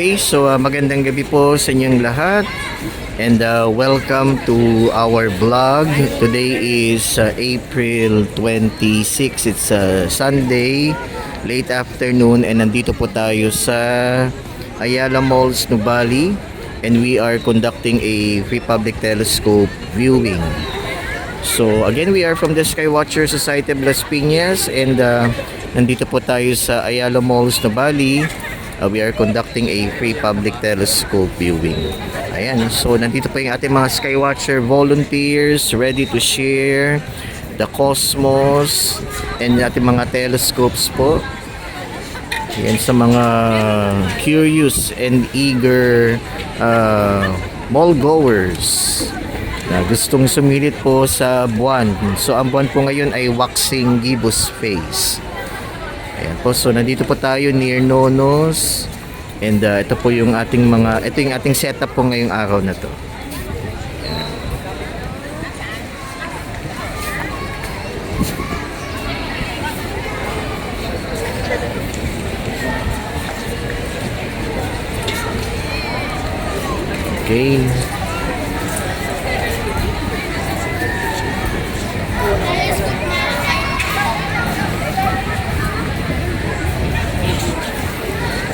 Okay, so magandang gabi po sa inyong lahat and welcome to our vlog. Today is April 26. It's Sunday, late afternoon, and nandito po tayo sa Ayala Malls, Nuvali, and we are conducting a free public telescope viewing. So again, we are from the Skywatcher Society of Las Piñas, and nandito po tayo sa Ayala Malls, Nuvali. We are conducting a free public telescope viewing. Ayan, so nandito po yung ating mga Skywatcher volunteers ready to share the cosmos and ating mga telescopes po. Ayan, sa mga curious and eager mall goers na gustong sumilit po sa buwan. So ang buwan po ngayon ay waxing gibbous phase. Ayan po, so nandito po tayo near Nonos, and ito po yung ating ito yung ating setup po ngayong araw na to. Ayan. Okay.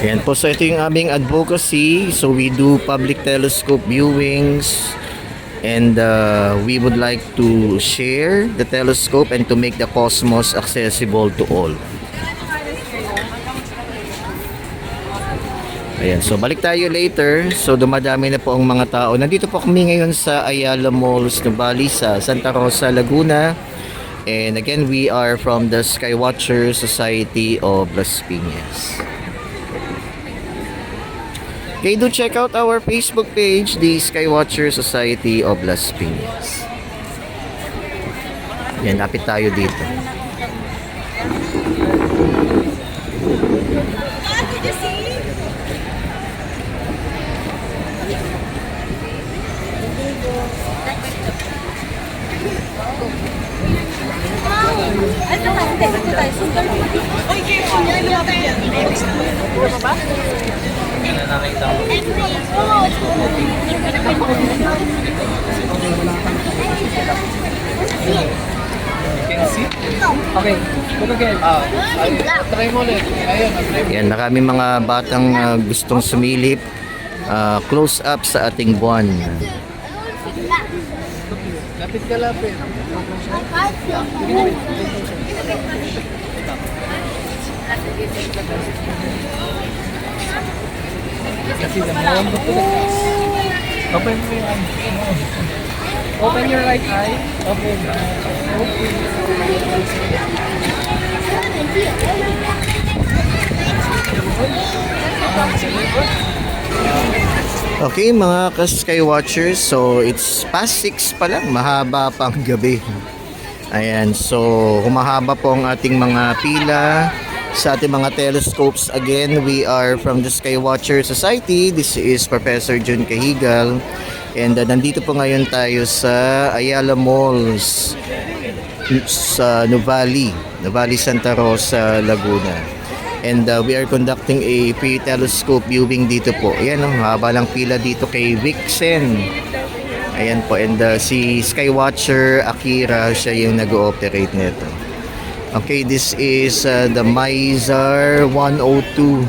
Ayan po, so ito yung aming advocacy. So we do public telescope viewings, and we would like to share the telescope and to make the cosmos accessible to all. Ayan, so balik tayo later. So dumadami na po ang mga tao. Nandito po kami ngayon sa Ayala Malls, Nuvali, sa Santa Rosa, Laguna. And again, we are from the Skywatcher Society of Las Piñas. Okay, do check out our Facebook page, the Skywatcher Society of Las Piñas. Yan, lapit tayo dito. Okay, go again. Try mo ulit. Ayun, Yan, maraming mga batang gustong sumilip close up sa ating buwan. lapit ka lapit. Open mo yung open your right eye. Open. Okay, mga ka-Skywatchers, so it's past 6 pa lang, mahaba pang gabi. Ayan, so humahaba po ang ating mga pila sa ating mga telescopes. Again, we are from the Skywatcher Society. This is Professor Jun Cahigal, and nandito po ngayon tayo sa Ayala Malls sa Nuvali, Santa Rosa, Laguna. And we are conducting a free telescope viewing dito po. Ayan, haba lang pila dito kay Vixen. Ayan po, and si Skywatcher Akira, siya yung nag-ooperate nito. Okay, this is the Mizar 102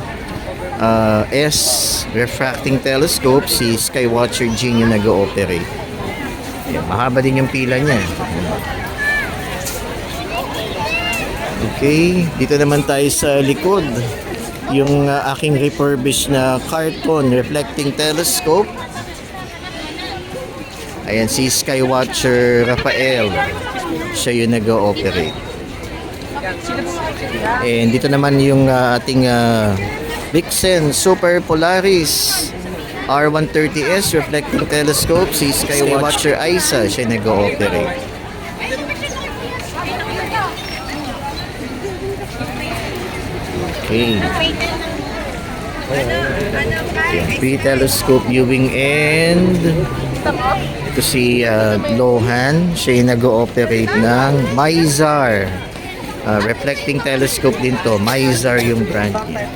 S refracting telescope. Si Skywatcher Jin yung nag-ooperate. Ayan, mahaba din yung pila niya. Okay, dito naman tayo sa likod. Yung aking refurbished na Carton reflecting telescope. Ayan, si Skywatcher Rafael, siya yung nag-ooperate. And dito naman yung ating Vixen Super Polaris R130S reflecting telescope. Si Skywatcher Isa, siya yung nag-ooperate. Okay. Free telescope viewing, and ito si Lohan, siya yung nag-ooperate ng Mizar reflecting telescope din to. Mizar yung brand niya.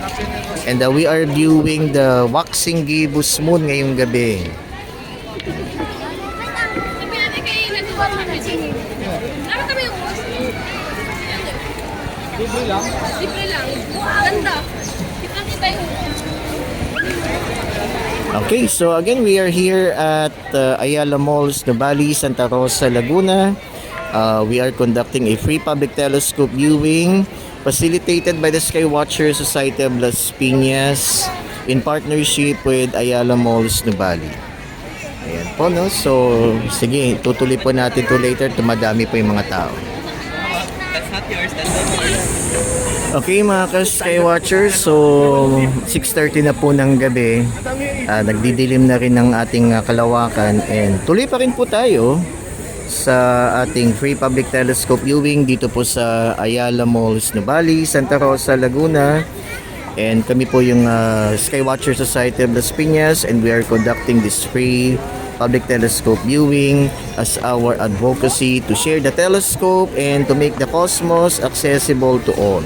And we are viewing the waxing gibbous moon ngayong gabi. Libre lang. Libre lang. Ganda. Kita-kita yung... Okay, so again, we are here at Ayala Malls, Nubali, Santa Rosa, Laguna. We are conducting a free public telescope viewing facilitated by the Skywatcher Society of Las Piñas in partnership with Ayala Malls, Nubali. Ayan po, no? So, sige, tutuloy po natin to later. Tumadami po yung mga tao. That's not yours. That's not yours. Okay mga ka-Skywatchers, so 6:30 na po ng gabi. Nagdidilim na rin ng ating kalawakan and tuloy pa rin po tayo sa ating free public telescope viewing dito po sa Ayala Malls, Nubali, Santa Rosa, Laguna. And kami po yung Skywatcher Society of Las Piñas and we are conducting this free public telescope viewing as our advocacy to share the telescope and to make the cosmos accessible to all.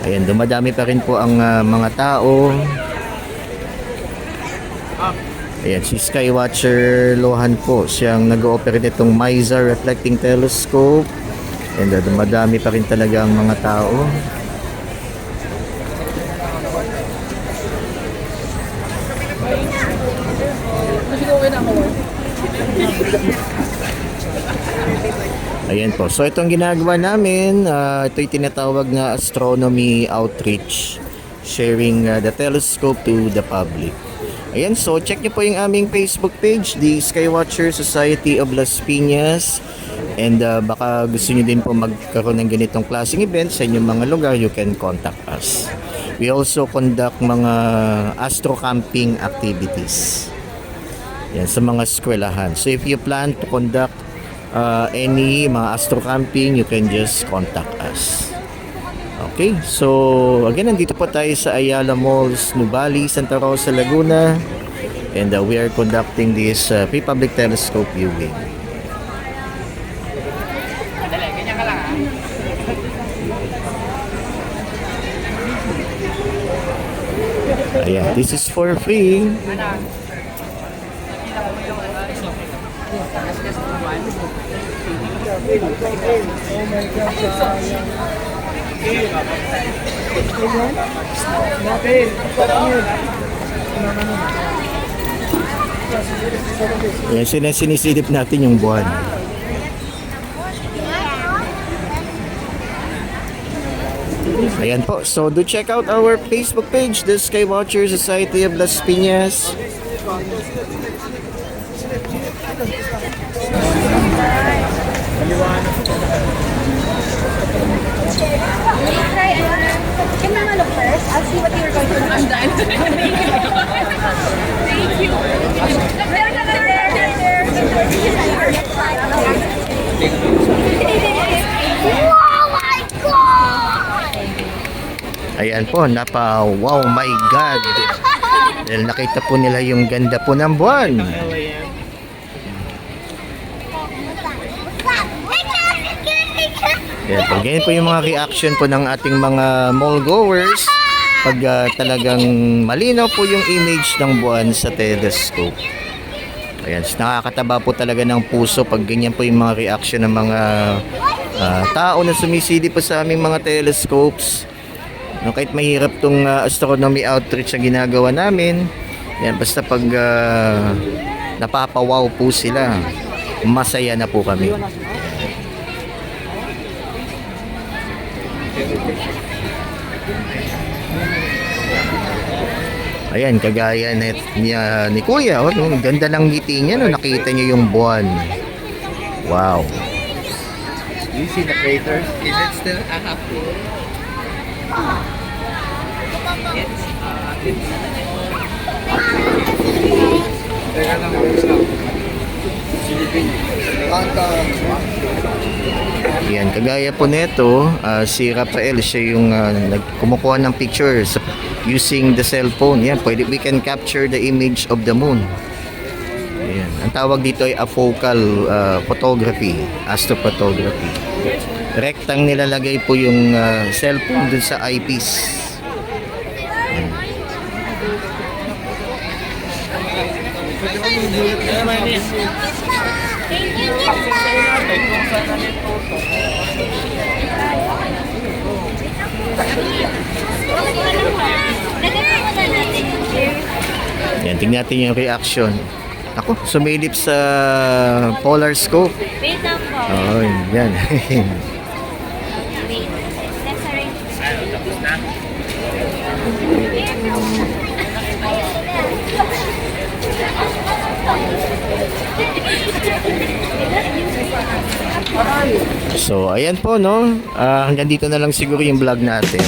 Ayan, dumadami pa rin po ang mga tao. Ayan, si Skywatcher Lohan po, siyang nag-ooperate itong Mizar reflecting telescope. And dumadami pa rin talaga ang mga tao. Ayan po. So itong ginagawa namin, ito'y tinatawag na astronomy outreach, sharing the telescope to the public. Ayan, so check nyo po yung aming Facebook page, the Skywatcher Society of Las Piñas. And baka gusto nyo din po magkaroon ng ganitong klaseng event sa inyong mga lugar, you can contact us. We also conduct mga astro camping activities. Yan, sa mga eskwelahan. So if you plan to conduct any mga astro camping, you can just contact us. Okay, so again, nandito po tayo sa Ayala Malls, Nubali, Santa Rosa, Laguna. And we are conducting this free public telescope viewing. Ayan, this is for free. Ayan, sinisilip natin yung buwan. Ayan po, so do check out our Facebook page, the Skywatcher Society of Las Piñas. Can Mama look first? I'll see what you're going to do. I'm done. Thank you. Oh my God! Ayan po, wow, my God. Dahil nakita po nila yung ganda po ng buwan. Ayan po, ganyan po yung mga reaction po ng ating mga mall goers pag talagang malinaw po yung image ng buwan sa telescope. Ayan, nakakataba po talaga ng puso pag ganyan po yung mga reaction ng mga tao na sumisili po sa aming mga telescopes. No, kahit mahirap tong astronomy outreach na ginagawa namin, yan, basta pag napapawaw po sila, masaya na po kami. Ayan, kagaya ni Kuya, oh, ang ganda ng ngiti niya, no? Nakita niyo yung buwan. Wow. Do you see the craters? Is it still a half full? Yan, kagaya po nito, si Rafael, siya yung kumukuha ng pictures using the cellphone. Yan, pwede, we can capture the image of the moon. Ayan. Ang tawag dito ay afocal photography, astrophotography. Rektang nilalagay po yung cellphone dun sa eyepiece. Yan, tingnan natin yung reaction. Ako, sumilip sa polar scope. Wait lang po. Oh, yan. Wait. Let's arrange. So, ayan po, no? Hanggang dito na lang siguro yung vlog natin.